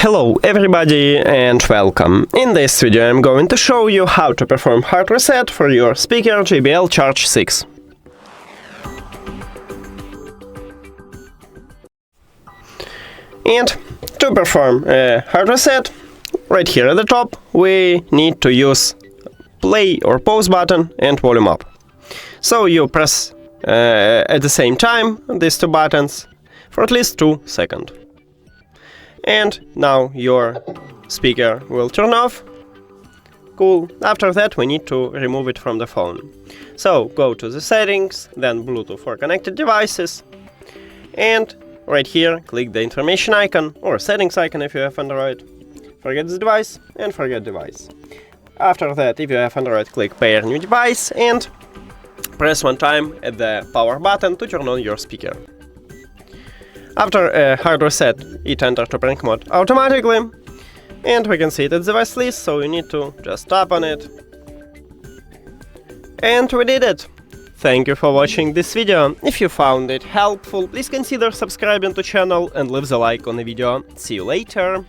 Hello everybody and welcome. In this video I'm going to show you how to perform hard reset for your speaker JBL Charge 6. And to perform a hard reset, right here at the top we need to use play or pause button and volume up. So you press at the same time these two buttons for at least 2 seconds. And now your speaker will turn off. Cool. After that we need to remove it from the phone. So go to the settings, then Bluetooth for connected devices, and right here click the information icon or settings icon if you have Android. Forget the device and forget device. After that, if you have Android, click pair new device and press one time at the power button to turn on your speaker. After a hard reset, it enters to prank mode automatically, and we can see that the device list, so you need to just tap on it. And we did it! Thank you for watching this video. If you found it helpful, please consider subscribing to channel and leave the like on the video. See you later!